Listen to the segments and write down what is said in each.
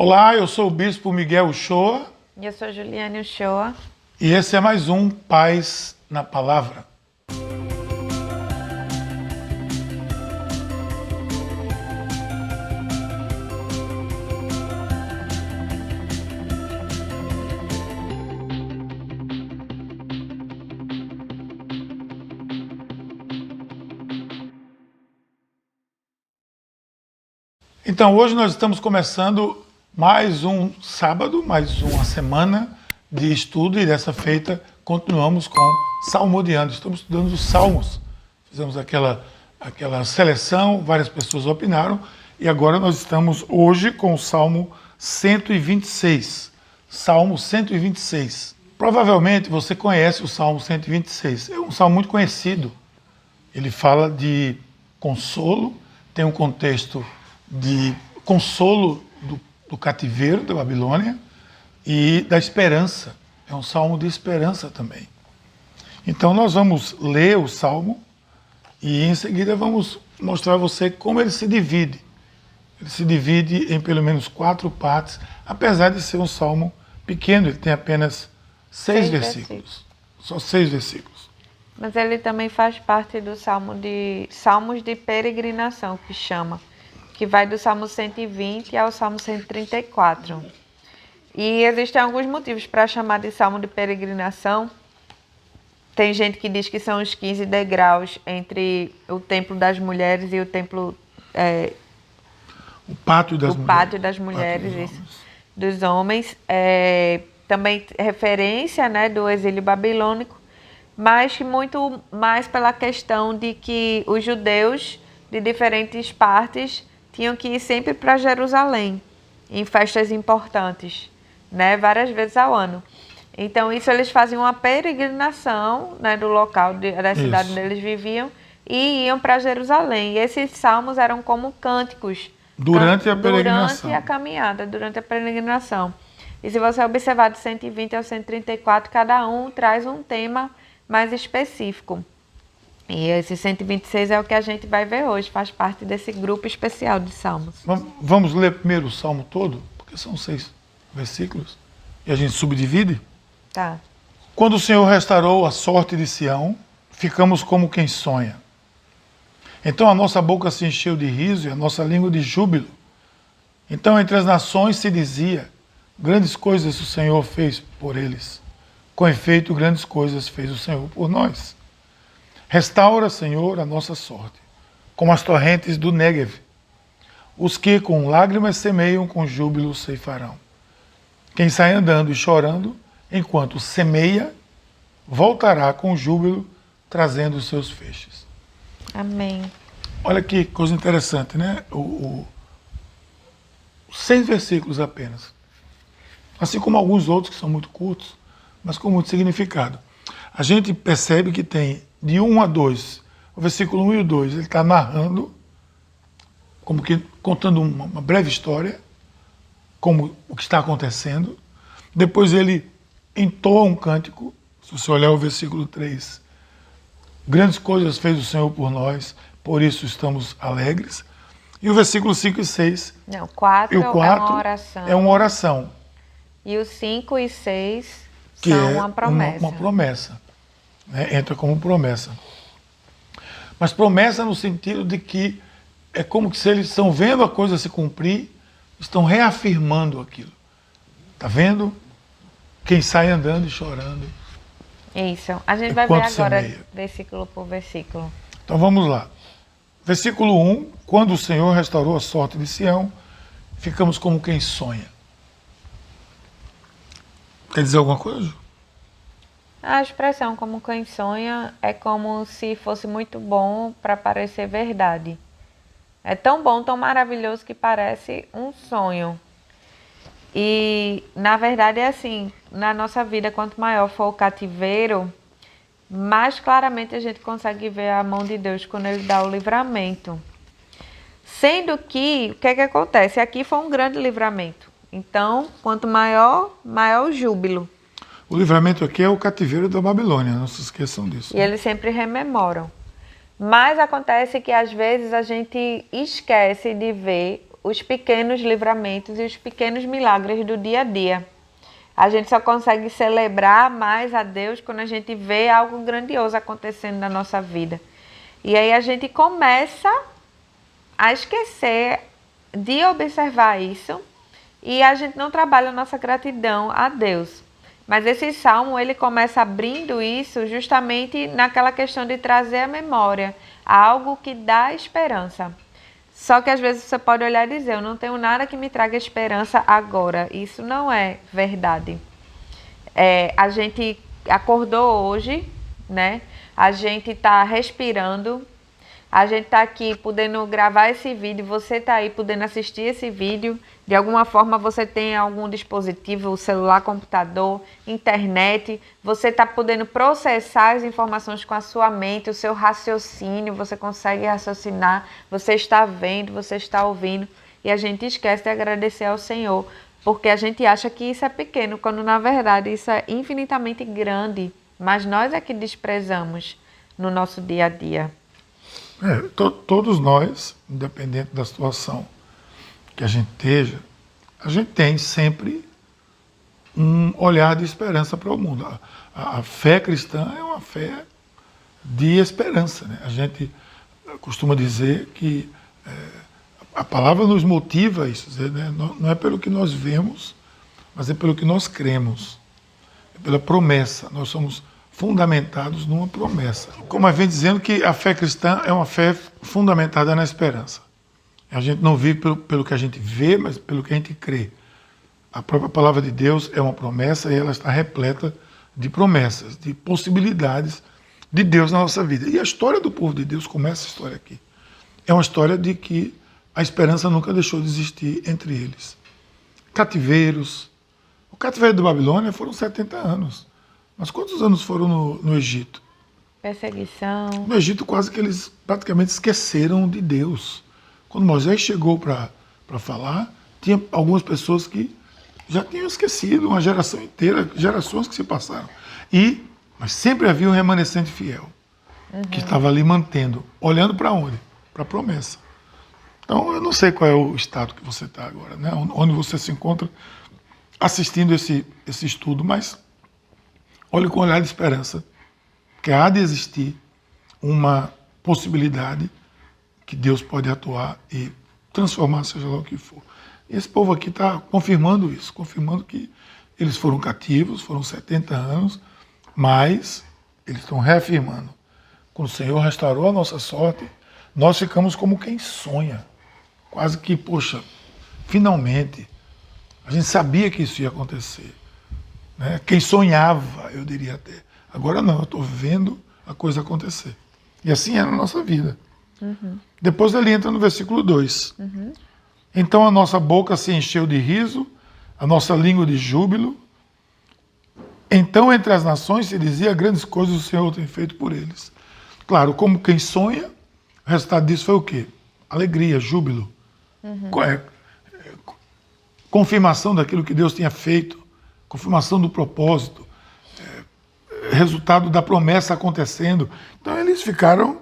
Olá, eu sou o Bispo Miguel Uchoa E eu sou Juliane Uchoa. e esse é mais um Paz na Palavra. Então, hoje nós estamos começando mais um sábado, mais uma semana de estudo e dessa feita continuamos com Salmodiando. Estamos estudando os Salmos. Fizemos aquela seleção, várias pessoas opinaram e agora nós estamos hoje com o Salmo 126. Salmo 126. Provavelmente você conhece o Salmo 126. É um salmo muito conhecido. Ele fala de consolo, tem um contexto de consolo do cativeiro da Babilônia e da esperança. É um salmo de esperança também. Então nós vamos ler o salmo e em seguida vamos mostrar a você como ele se divide. Ele se divide em pelo menos 4 partes, apesar de ser um salmo pequeno, ele tem apenas 6 versículos. Só 6 versículos. Mas ele também faz parte do Salmos de Peregrinação, que chama, que vai do Salmo 120 ao Salmo 134. E existem alguns motivos para chamar de Salmo de Peregrinação. Tem gente que diz que são os 15 degraus entre o Templo das Mulheres e o Templo... O Pátio das Mulheres. Pátio das Mulheres, dos homens. Também referência, né, do exílio babilônico, mas muito mais pela questão de que os judeus de diferentes partes tinham que ir sempre para Jerusalém, em festas importantes, né, várias vezes ao ano. Então, isso eles faziam uma peregrinação, né, do local, da cidade onde eles viviam, e iam para Jerusalém. E esses salmos eram como cânticos. Durante a peregrinação. Durante a caminhada, durante a peregrinação. E se você observar do 120 ao 134, cada um traz um tema mais específico. E esse 126 é o que a gente vai ver hoje, faz parte desse grupo especial de salmos. Vamos ler primeiro o salmo todo, porque são 6 versículos, e a gente subdivide. Tá. Quando o Senhor restaurou a sorte de Sião, ficamos como quem sonha. Então a nossa boca se encheu de riso e a nossa língua de júbilo. Então entre as nações se dizia, grandes coisas o Senhor fez por eles. Com efeito, grandes coisas fez o Senhor por nós. Restaura, Senhor, a nossa sorte, como as torrentes do Néguev. Os que com lágrimas semeiam, com júbilo ceifarão. Quem sai andando e chorando, enquanto semeia, voltará com júbilo, trazendo os seus feixes. Amém. Olha que coisa interessante, né? 6 versículos apenas. Assim como alguns outros que são muito curtos, mas com muito significado. A gente percebe que tem de 1 a 2, o versículo 1 e o 2, ele está narrando, como que contando uma breve história, como o que está acontecendo. Depois ele entoa um cântico, se você olhar o versículo 3, grandes coisas fez o Senhor por nós, por isso estamos alegres. E o versículo 5 e 6. Não, 4 é uma oração. É uma oração. E os 5 e 6 que são é uma promessa. Uma promessa. Né? Entra como promessa. Mas promessa no sentido de que é como se eles estão vendo a coisa se cumprir, estão reafirmando aquilo. Está vendo? Quem sai andando e chorando. Isso. A gente vai ver agora versículo por versículo. Então vamos lá. Versículo 1. Quando o Senhor restaurou a sorte de Sião, ficamos como quem sonha. Quer dizer alguma coisa? A expressão como quem sonha é como se fosse muito bom para parecer verdade. É tão bom, tão maravilhoso que parece um sonho. E, na verdade, é assim, na nossa vida, quanto maior for o cativeiro, mais claramente a gente consegue ver a mão de Deus quando Ele dá o livramento. Sendo que, o que é que acontece? Aqui foi um grande livramento. Então, quanto maior, maior o júbilo. O livramento aqui é o cativeiro da Babilônia, não se esqueçam disso. E eles sempre rememoram. Mas acontece que às vezes a gente esquece de ver os pequenos livramentos e os pequenos milagres do dia a dia. A gente só consegue celebrar mais a Deus quando a gente vê algo grandioso acontecendo na nossa vida. E aí a gente começa a esquecer de observar isso e a gente não trabalha a nossa gratidão a Deus. Mas esse salmo, ele começa abrindo isso justamente naquela questão de trazer à memória algo que dá esperança. Só que às vezes você pode olhar e dizer, eu não tenho nada que me traga esperança agora. Isso não é verdade. A gente acordou hoje, né? A gente está respirando. A gente está aqui podendo gravar esse vídeo, você está aí podendo assistir esse vídeo. De alguma forma você tem algum dispositivo, celular, computador, internet. Você está podendo processar as informações com a sua mente, o seu raciocínio. Você consegue raciocinar, você está vendo, você está ouvindo. E a gente esquece de agradecer ao Senhor, porque a gente acha que isso é pequeno, quando na verdade isso é infinitamente grande. Mas nós é que desprezamos no nosso dia a dia. Todos nós, independente da situação que a gente esteja, a gente tem sempre um olhar de esperança para o mundo. A fé cristã é uma fé de esperança, né? A gente costuma dizer que a palavra nos motiva a isso, né? Não é pelo que nós vemos, mas é pelo que nós cremos, é pela promessa. Nós somos fundamentados numa promessa. Como a gente vem dizendo que a fé cristã é uma fé fundamentada na esperança. A gente não vive pelo que a gente vê, mas pelo que a gente crê. A própria palavra de Deus é uma promessa e ela está repleta de promessas, de possibilidades de Deus na nossa vida. E a história do povo de Deus começa a história aqui. É uma história de que a esperança nunca deixou de existir entre eles. Cativeiros. O cativeiro da Babilônia foram 70 anos. Mas quantos anos foram no Egito? Perseguição. No Egito quase que eles praticamente esqueceram de Deus. Quando Moisés chegou para falar, tinha algumas pessoas que já tinham esquecido, uma geração inteira, gerações que se passaram. Mas sempre havia um remanescente fiel, que estava ali mantendo, olhando para onde? Para a promessa. Então eu não sei qual é o estado que você está agora, né? Onde você se encontra assistindo esse estudo, mas olhe com um olhar de esperança, que há de existir uma possibilidade que Deus pode atuar e transformar, seja lá o que for. E esse povo aqui está confirmando isso, confirmando que eles foram cativos, foram 70 anos, mas eles estão reafirmando. Quando o Senhor restaurou a nossa sorte, nós ficamos como quem sonha. Quase que, poxa, finalmente, a gente sabia que isso ia acontecer. Né? Quem sonhava, eu diria até. Agora não, eu estou vendo a coisa acontecer. E assim é na nossa vida. Depois ele entra no versículo 2. Então a nossa boca se encheu de riso, a nossa língua de júbilo. Então entre as nações se dizia, grandes coisas o Senhor tem feito por eles. Claro, como quem sonha, o resultado disso foi o quê? Alegria, júbilo. Confirmação daquilo que Deus tinha feito, confirmação do propósito, resultado da promessa acontecendo. Então eles ficaram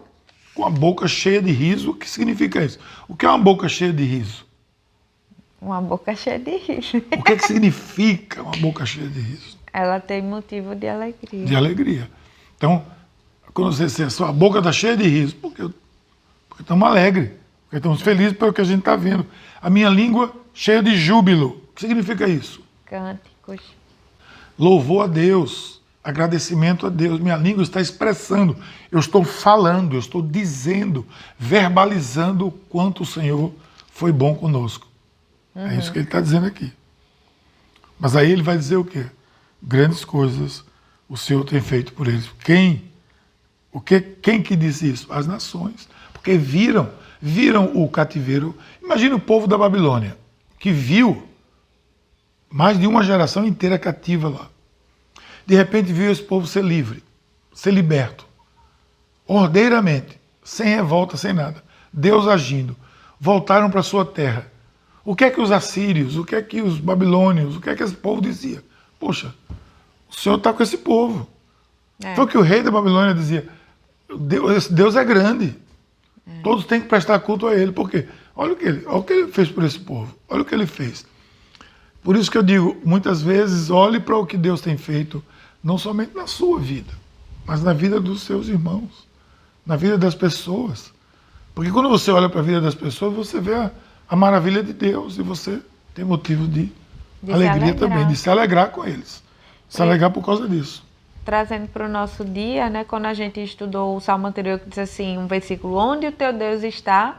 com a boca cheia de riso. O que significa isso? O que é uma boca cheia de riso? Uma boca cheia de riso. O que significa uma boca cheia de riso? Ela tem motivo de alegria. De alegria. Então, quando você diz, sua boca está cheia de riso, porque estamos alegres, porque estamos felizes pelo que a gente está vendo. A minha língua cheia de júbilo. O que significa isso? Cânticos. Louvor a Deus, agradecimento a Deus. Minha língua está expressando, eu estou falando, eu estou dizendo, verbalizando o quanto o Senhor foi bom conosco. É isso que ele está dizendo aqui. Mas aí ele vai dizer o quê? Grandes coisas o Senhor tem feito por eles. Quem que diz isso? As nações. Porque viram o cativeiro. Imagina o povo da Babilônia, que viu mais de uma geração inteira cativa lá. De repente viu esse povo ser livre, ser liberto. Ordeiramente, sem revolta, sem nada. Deus agindo. Voltaram para sua terra. O que é que os assírios, o que é que os babilônios, o que é que esse povo dizia? Poxa, o Senhor está com esse povo. Foi o que o rei da Babilônia dizia. Deus é grande. Todos têm que prestar culto a ele. Por quê? olha o que ele fez por esse povo. Olha o que ele fez. Por isso que eu digo, muitas vezes, olhe para o que Deus tem feito, não somente na sua vida, mas na vida dos seus irmãos, na vida das pessoas. Porque quando você olha para a vida das pessoas, você vê a maravilha de Deus e você tem motivo de alegria também, de se alegrar com eles. Se alegrar por causa disso. Trazendo para o nosso dia, né, quando a gente estudou o salmo anterior, que diz assim, um versículo, onde o teu Deus está,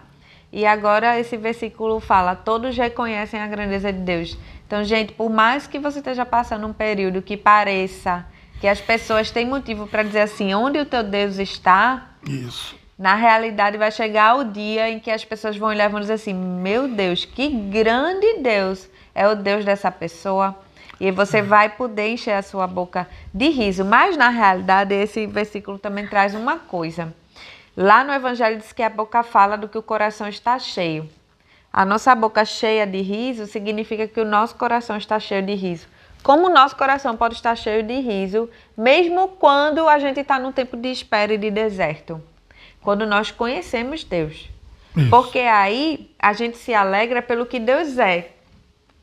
e agora esse versículo fala, todos reconhecem a grandeza de Deus. Então, gente, por mais que você esteja passando um período que pareça que as pessoas têm motivo para dizer assim, onde o teu Deus está, Isso. Na realidade vai chegar o dia em que as pessoas vão olhar e vão dizer assim, meu Deus, que grande Deus é o Deus dessa pessoa. E você vai poder encher a sua boca de riso. Mas, na realidade, esse versículo também traz uma coisa. Lá no Evangelho diz que a boca fala do que o coração está cheio. A nossa boca cheia de riso significa que o nosso coração está cheio de riso. Como o nosso coração pode estar cheio de riso, mesmo quando a gente está num tempo de espera e de deserto? Quando nós conhecemos Deus. Isso. Porque aí a gente se alegra pelo que Deus é.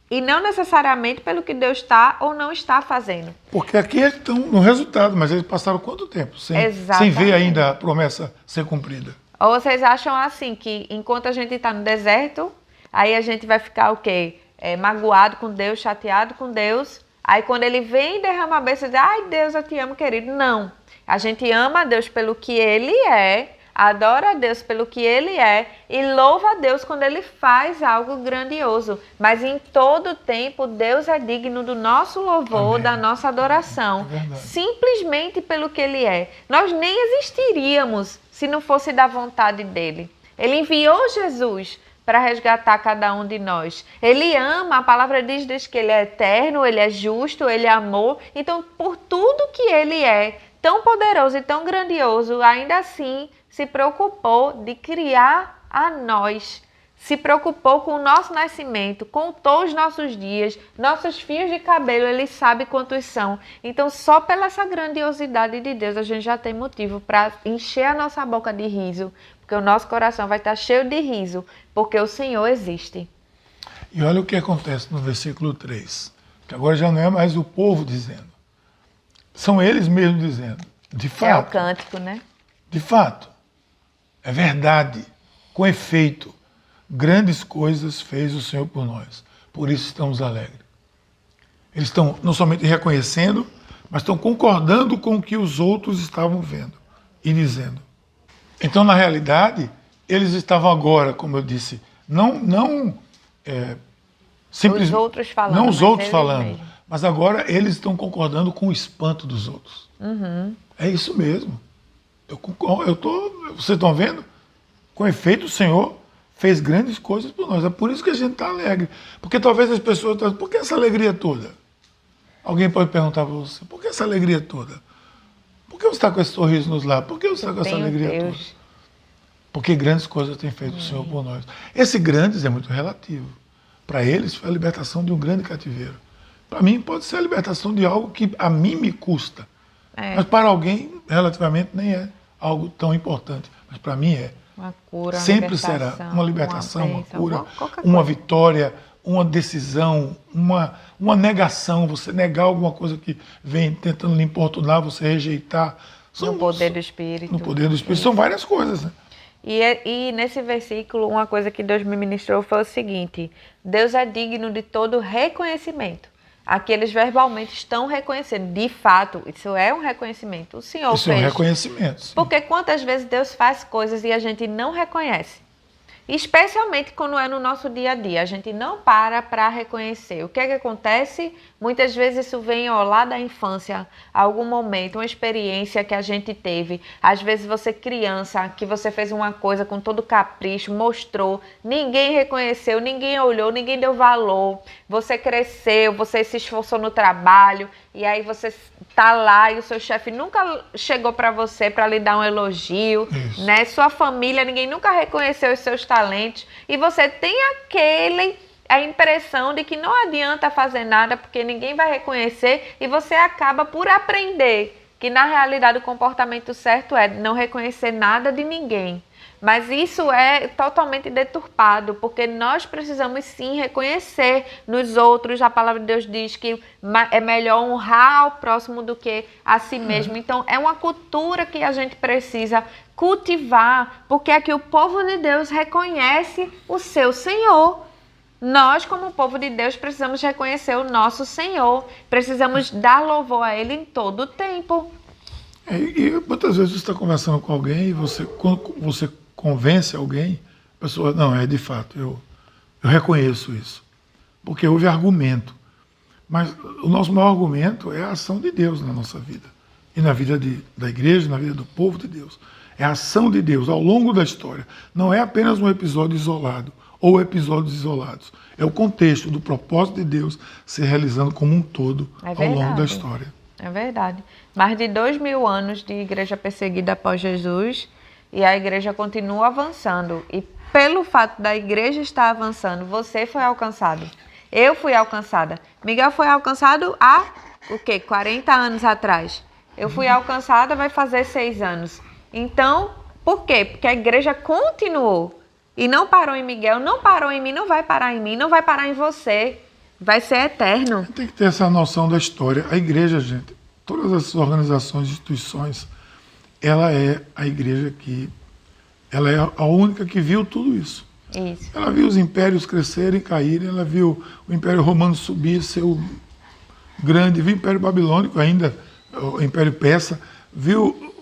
E não necessariamente pelo que Deus está ou não está fazendo. Porque aqui eles estão no resultado, mas eles passaram quanto tempo sem ver ainda a promessa ser cumprida? Ou vocês acham assim, que enquanto a gente está no deserto, aí a gente vai ficar o quê? Magoado com Deus, chateado com Deus. Aí quando ele vem e derrama a bênção, diz, ai Deus, eu te amo, querido. Não. A gente ama a Deus pelo que Ele é, adora a Deus pelo que Ele é e louva a Deus quando Ele faz algo grandioso. Mas em todo tempo, Deus é digno do nosso louvor, da nossa adoração. Simplesmente pelo que Ele é. Nós nem existiríamos se não fosse da vontade dEle. Ele enviou Jesus para resgatar cada um de nós. Ele ama, a palavra diz que Ele é eterno, Ele é justo, Ele é amor. Então, por tudo que Ele é, tão poderoso e tão grandioso, ainda assim se preocupou de criar a nós. Se preocupou com o nosso nascimento, contou os nossos dias, nossos fios de cabelo, Ele sabe quantos são. Então, só pela essa grandiosidade de Deus, a gente já tem motivo para encher a nossa boca de riso, porque o nosso coração vai estar cheio de riso, porque o Senhor existe. E olha o que acontece no versículo 3, que agora já não é mais o povo dizendo. São eles mesmos dizendo. De fato. É o cântico, né? De fato. É verdade. Com efeito. Grandes coisas fez o Senhor por nós. Por isso estamos alegres. Eles estão não somente reconhecendo, mas estão concordando com o que os outros estavam vendo e dizendo. Então, na realidade, eles estavam agora, como eu disse, simplesmente, os outros falando. não os outros falando, mesmo. mas agora eles estão concordando com o espanto dos outros. Uhum. É isso mesmo. Vocês estão vendo? Com efeito, o Senhor fez grandes coisas por nós. É por isso que a gente está alegre. Porque talvez as pessoas estão por que essa alegria toda? Alguém pode perguntar para você, por que essa alegria toda? Por que você está com esse sorriso nos lábios? Por que você está com essa alegria toda? Porque grandes coisas tem feito o Senhor por nós. Esse grandes é muito relativo. Para eles foi a libertação de um grande cativeiro. Para mim pode ser a libertação de algo que a mim me custa. Mas para alguém, relativamente, nem é algo tão importante. Mas para mim é. Uma cura, sempre será uma libertação, uma cura, uma vitória, uma decisão, uma negação, você negar alguma coisa que vem tentando lhe importunar, você rejeitar. No poder do Espírito. No poder do Espírito. São várias coisas, né? E nesse versículo, uma coisa que Deus me ministrou foi o seguinte: Deus é digno de todo reconhecimento. Aqui eles verbalmente estão reconhecendo. De fato, isso é um reconhecimento. O Senhor fez. Isso é um reconhecimento. Sim. Porque quantas vezes Deus faz coisas e a gente não reconhece? Especialmente quando é no nosso dia a dia. A gente não para reconhecer. O que é que acontece? Muitas vezes isso vem lá da infância, algum momento, uma experiência que a gente teve. Às vezes você criança, que você fez uma coisa com todo capricho, mostrou, ninguém reconheceu, ninguém olhou, ninguém deu valor. Você cresceu, você se esforçou no trabalho e aí você tá lá e o seu chefe nunca chegou para você para lhe dar um elogio, né? Sua família, ninguém nunca reconheceu os seus talentos e você tem a impressão de que não adianta fazer nada porque ninguém vai reconhecer e você acaba por aprender que na realidade o comportamento certo é não reconhecer nada de ninguém, Mas isso é totalmente deturpado, porque nós precisamos sim reconhecer nos outros. A palavra de Deus diz que é melhor honrar ao próximo do que a si mesmo. Então, é uma cultura que a gente precisa cultivar, porque é que o povo de Deus reconhece o seu Senhor. Nós, como povo de Deus, precisamos reconhecer o nosso Senhor. Precisamos dar louvor a Ele em todo o tempo. E muitas vezes você está conversando com alguém e quando você convence alguém, a pessoa, não, de fato, eu reconheço isso. Porque houve argumento. Mas o nosso maior argumento é a ação de Deus na nossa vida. E na vida da igreja, na vida do povo de Deus. É a ação de Deus ao longo da história. Não é apenas um episódio isolado ou episódios isolados. É o contexto do propósito de Deus se realizando como um todo ao longo da história. É verdade. Mais de 2000 anos de igreja perseguida após Jesus e a igreja continua avançando. E pelo fato da igreja estar avançando, você foi alcançado. Eu fui alcançada. Miguel foi alcançado há, 40 anos atrás. Eu fui alcançada, vai fazer 6 anos. Então, por quê? Porque a igreja continuou. E não parou em Miguel, não parou em mim, não vai parar em mim, não vai parar em você. Vai ser eterno. Tem que ter essa noção da história. A igreja, gente, todas as organizações, instituições, ela é a igreja ela é a única que viu tudo isso. Isso. Ela viu os impérios crescerem, caírem, ela viu o Império Romano subir, ser o grande, viu o Império Babilônico ainda, o Império Persa, viu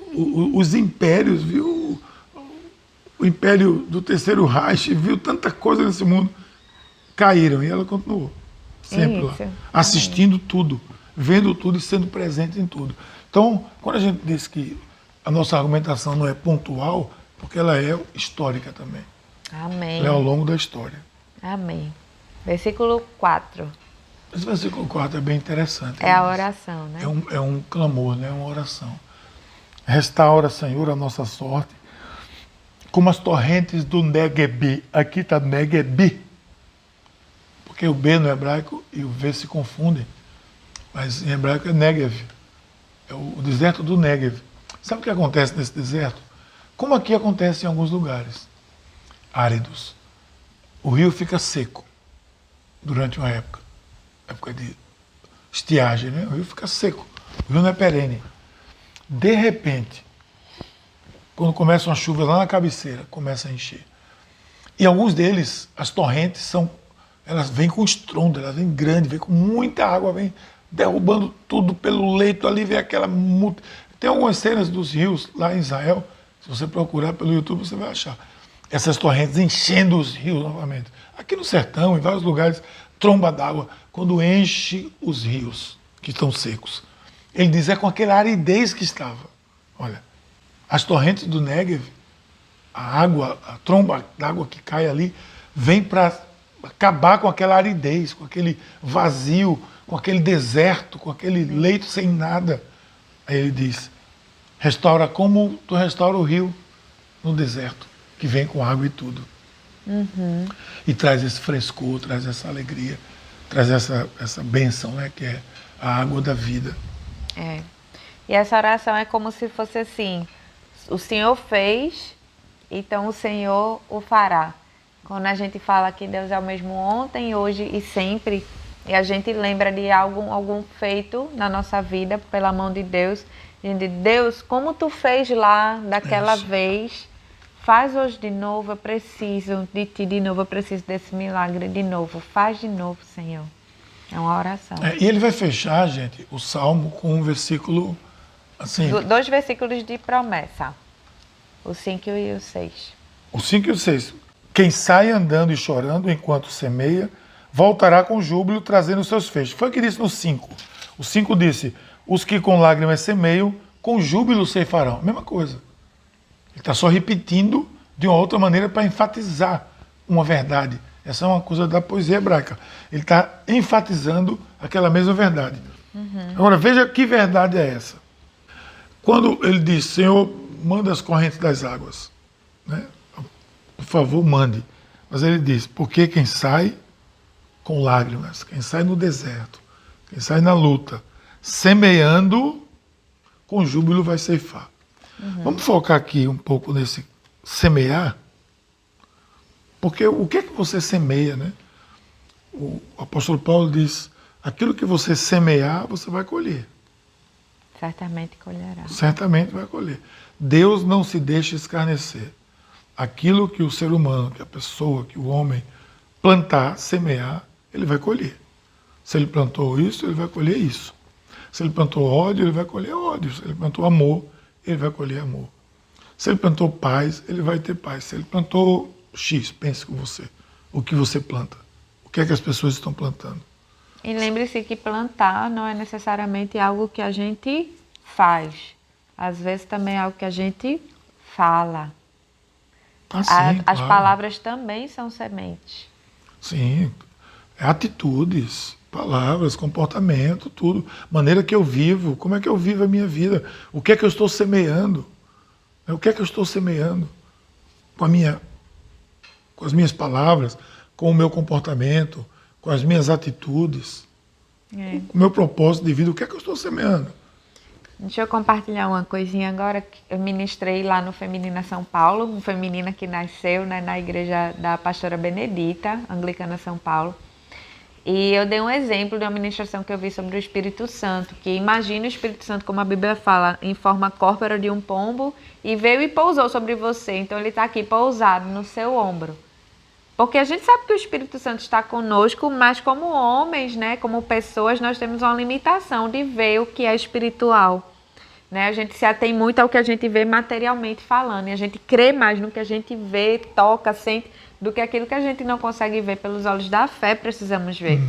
os impérios, viu o Império do Terceiro Reich, viu tanta coisa nesse mundo, caíram e ela continuou. Sempre lá, assistindo tudo, vendo tudo e sendo presente em tudo. Então, quando a gente diz que a nossa argumentação não é pontual, porque ela é histórica também. Amém. Ela é ao longo da história. Amém. Versículo 4. Esse versículo 4 é bem interessante. É a oração, né? É um clamor, né? É uma oração. Restaura, Senhor, a nossa sorte, como as torrentes do Negebi. Aqui está Negebi. Porque o B no hebraico e o V se confundem. Mas em hebraico é Negev. É o deserto do Negev. Sabe o que acontece nesse deserto? Como aqui acontece em alguns lugares áridos. O rio fica seco durante uma época de estiagem, né? O rio fica seco. O rio não é perene. De repente, quando começam as chuvas lá na cabeceira, começa a encher. E alguns deles, as torrentes elas vêm com estrondo, elas vêm grandes, vêm com muita água, vêm derrubando tudo pelo leito ali, vem aquela... Tem algumas cenas dos rios lá em Israel, se você procurar pelo YouTube você vai achar. Essas torrentes enchendo os rios novamente. Aqui no sertão, em vários lugares, tromba d'água, quando enche os rios que estão secos. Ele diz, é com aquela aridez que estava. Olha, as torrentes do Negev, a tromba d'água que cai ali, vem para acabar com aquela aridez, com aquele vazio, com aquele deserto, com aquele leito sem nada. Aí ele diz, restaura como tu restaura o rio no deserto, que vem com água e tudo. Uhum. E traz esse frescor, traz essa alegria, traz essa bênção, né, que é a água da vida. É. E essa oração é como se fosse assim, o Senhor fez, então o Senhor o fará. Quando a gente fala que Deus é o mesmo ontem, hoje e sempre, e a gente lembra de algum feito na nossa vida pela mão de Deus, a gente diz, Deus, como tu fez lá daquela vez, faz hoje de novo, eu preciso de ti de novo, eu preciso desse milagre de novo, faz de novo, Senhor. É uma oração. E ele vai fechar, gente, o Salmo com um versículo assim... 2 versículos de promessa, o 5 e o 6. O 5 e o 6. Quem sai andando e chorando enquanto semeia, voltará com júbilo trazendo seus feixes. Foi o que disse no 5. O 5 disse, os que com lágrimas semeiam, com júbilo ceifarão. Mesma coisa. Ele está só repetindo de uma outra maneira para enfatizar uma verdade. Essa é uma coisa da poesia hebraica. Ele está enfatizando aquela mesma verdade. Uhum. Agora, veja que verdade é essa. Quando ele diz, Senhor, manda as correntes das águas, né? Por favor, mande. Mas ele diz, porque quem sai com lágrimas, quem sai no deserto, quem sai na luta, semeando, com júbilo vai ceifar. Uhum. Vamos focar aqui um pouco semear, porque o que é que você semeia, né? O apóstolo Paulo diz, aquilo que você semear, você vai colher. Certamente colherá. Certamente vai colher. Deus não se deixa escarnecer. Aquilo que o ser humano, que a pessoa, que o homem plantar, semear, ele vai colher. Se ele plantou isso, ele vai colher isso. Se ele plantou ódio, ele vai colher ódio. Se ele plantou amor, ele vai colher amor. Se ele plantou paz, ele vai ter paz. Se ele plantou X, pense com você. O que você planta? O que é que as pessoas estão plantando? E lembre-se que plantar não é necessariamente algo que a gente faz. Às vezes também é algo que a gente fala. Sim, As claro. palavras também são sementes. Sim, atitudes, palavras, comportamento, tudo. Maneira que eu vivo, como é que eu vivo a minha vida? O que é que eu estou semeando? O que é que eu estou semeando? Com as minhas palavras, com o meu comportamento, com as minhas atitudes, com o meu propósito de vida, o que é que eu estou semeando? Deixa eu compartilhar uma coisinha agora. Que eu ministrei lá no Feminina São Paulo, uma feminina que nasceu, né, na igreja da pastora Benedita, Anglicana São Paulo. E eu dei um exemplo de uma ministração que eu vi sobre o Espírito Santo, que imagina o Espírito Santo, como a Bíblia fala, em forma corpórea de um pombo, e veio e pousou sobre você. Então ele está aqui pousado no seu ombro. Porque a gente sabe que o Espírito Santo está conosco, mas como homens, né, como pessoas, nós temos uma limitação de ver o que é espiritual. Né? A gente se atém muito ao que a gente vê materialmente falando, e a gente crê mais no que a gente vê, toca, sente, do que aquilo que a gente não consegue ver pelos olhos da fé, precisamos ver.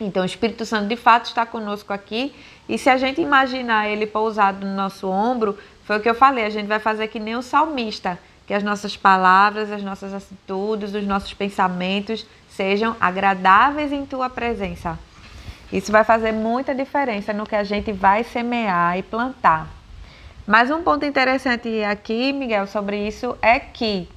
Então o Espírito Santo de fato está conosco aqui, e se a gente imaginar ele pousado no nosso ombro, foi o que eu falei, a gente vai fazer que nem o salmista, que as nossas palavras, as nossas atitudes, os nossos pensamentos sejam agradáveis em tua presença. Isso vai fazer muita diferença no que a gente vai semear e plantar. Mas um ponto interessante aqui, Miguel, sobre isso é que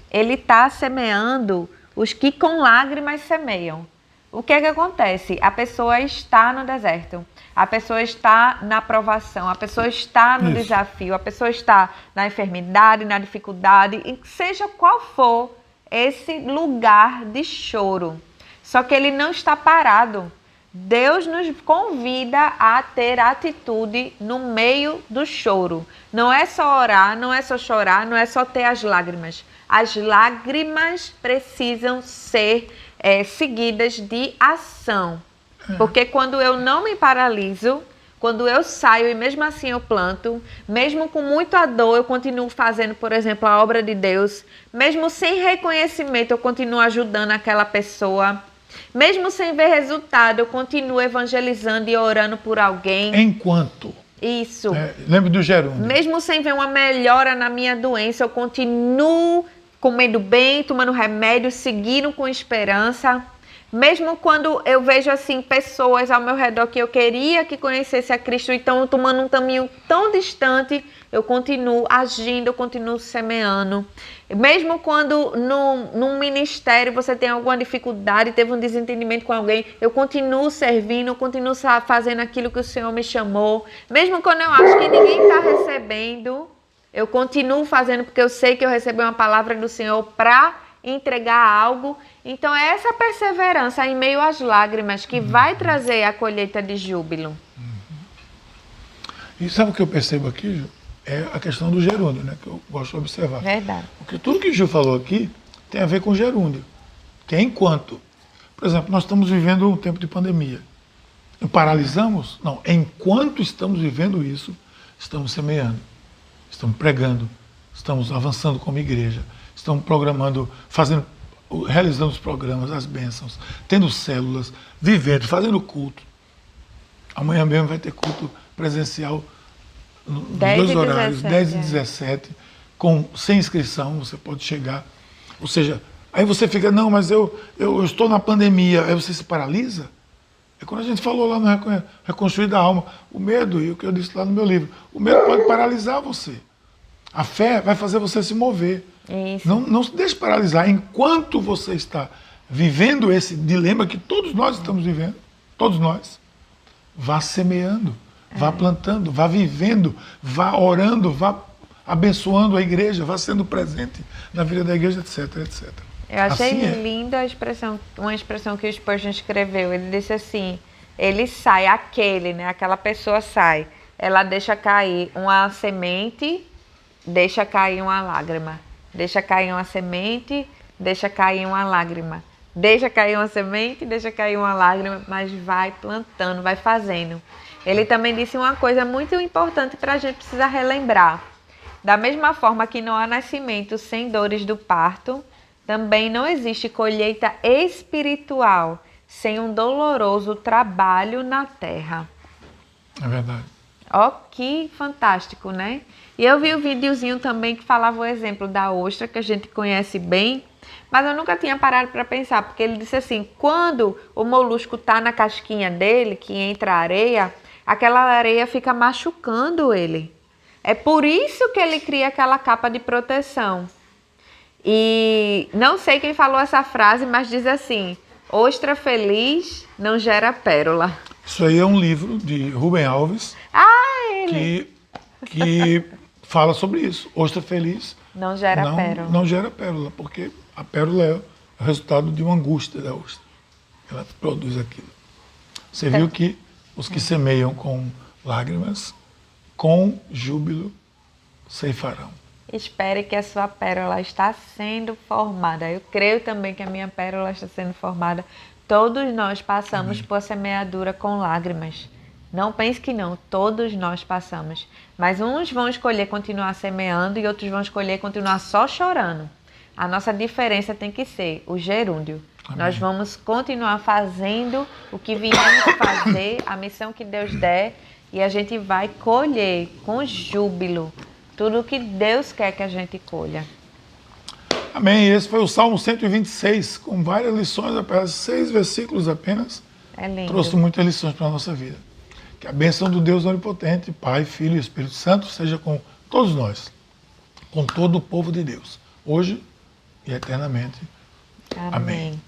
ele está semeando os que com lágrimas semeiam. O que é que acontece? A pessoa está no deserto, a pessoa está na provação, a pessoa está no desafio, a pessoa está na enfermidade, na dificuldade, e seja qual for esse lugar de choro. Só que ele não está parado. Deus nos convida a ter atitude no meio do choro. Não é só orar, não é só chorar, não é só ter as lágrimas. As lágrimas precisam ser seguidas de ação. Porque quando eu não me paraliso, quando eu saio e mesmo assim eu planto, mesmo com muita dor eu continuo fazendo, por exemplo, a obra de Deus, mesmo sem reconhecimento eu continuo ajudando aquela pessoa, mesmo sem ver resultado eu continuo evangelizando e orando por alguém. Enquanto. Isso. Lembra do gerúndio. Mesmo sem ver uma melhora na minha doença, eu continuo comendo bem, tomando remédio, seguindo com esperança. Mesmo quando eu vejo assim pessoas ao meu redor que eu queria que conhecesse a Cristo e estão tomando um caminho tão distante, eu continuo agindo, eu continuo semeando. Mesmo quando num ministério você tem alguma dificuldade, teve um desentendimento com alguém, eu continuo servindo, eu continuo fazendo aquilo que o Senhor me chamou. Mesmo quando eu acho que ninguém está recebendo, eu continuo fazendo porque eu sei que eu recebi uma palavra do Senhor para entregar algo. Então é essa perseverança em meio às lágrimas que vai trazer a colheita de júbilo. E sabe o que eu percebo aqui, Ju? É a questão do gerúndio, né? Que eu gosto de observar. Verdade. Porque tudo que o Gil falou aqui tem a ver com gerúndio, que é enquanto. Por exemplo, nós estamos vivendo um tempo de pandemia. Paralisamos? Não. Enquanto estamos vivendo isso, estamos semeando, estamos pregando, estamos avançando como igreja, estamos programando, realizando os programas, as bênçãos, tendo células, vivendo, fazendo culto. Amanhã mesmo vai ter culto presencial nos 10 dois e horários, 17, 10 e 17, sem inscrição, você pode chegar. Ou seja, aí você fica, não, mas eu estou na pandemia, aí você se paralisa. É quando a gente falou lá no Reconstruir da Alma, o medo, e o que eu disse lá no meu livro, o medo pode paralisar você. A fé vai fazer você se mover. Isso. Não se deixe paralisar. Enquanto você está vivendo esse dilema que todos nós estamos vivendo, todos nós, vá semeando, vá plantando, vá vivendo, vá orando, vá abençoando a igreja, vá sendo presente na vida da igreja, etc, etc. Eu achei Assim é. linda a expressão, uma expressão que o Spurgeon escreveu. Ele disse assim, ele sai, aquele, né? Aquela pessoa sai. Ela deixa cair uma semente, deixa cair uma lágrima. Deixa cair uma semente, deixa cair uma lágrima. Deixa cair uma semente, deixa cair uma lágrima, mas vai plantando, vai fazendo. Ele também disse uma coisa muito importante para a gente precisar relembrar. Da mesma forma que não há nascimento sem dores do parto, também não existe colheita espiritual sem um doloroso trabalho na terra. É verdade. Ó, que fantástico, né? E eu vi um videozinho também que falava o exemplo da ostra, que a gente conhece bem, mas eu nunca tinha parado para pensar, porque ele disse assim, quando o molusco tá na casquinha dele, que entra a areia, aquela areia fica machucando ele. É por isso que ele cria aquela capa de proteção. E não sei quem falou essa frase, mas diz assim, ostra feliz não gera pérola. Isso aí é um livro de Rubem Alves, Ele que fala sobre isso. Ostra feliz não gera pérola. não gera pérola, porque a pérola é o resultado de uma angústia da ostra. Ela produz aquilo. Você viu que os que semeiam com lágrimas, com júbilo ceifarão. Espere que a sua pérola está sendo formada. Eu creio também que a minha pérola está sendo formada. Todos nós passamos por semeadura com lágrimas. Não pense que não, todos nós passamos. Mas uns vão escolher continuar semeando e outros vão escolher continuar só chorando. A nossa diferença tem que ser o gerúndio. Amém. Nós vamos continuar fazendo o que viemos fazer, a missão que Deus der, e a gente vai colher com júbilo tudo o que Deus quer que a gente colha. Amém. Esse foi o Salmo 126, com várias lições, apenas 6 versículos apenas. É lindo. Trouxe muitas lições para a nossa vida. Que a bênção do Deus Onipotente, Pai, Filho e Espírito Santo, seja com todos nós, com todo o povo de Deus, hoje e eternamente. Amém.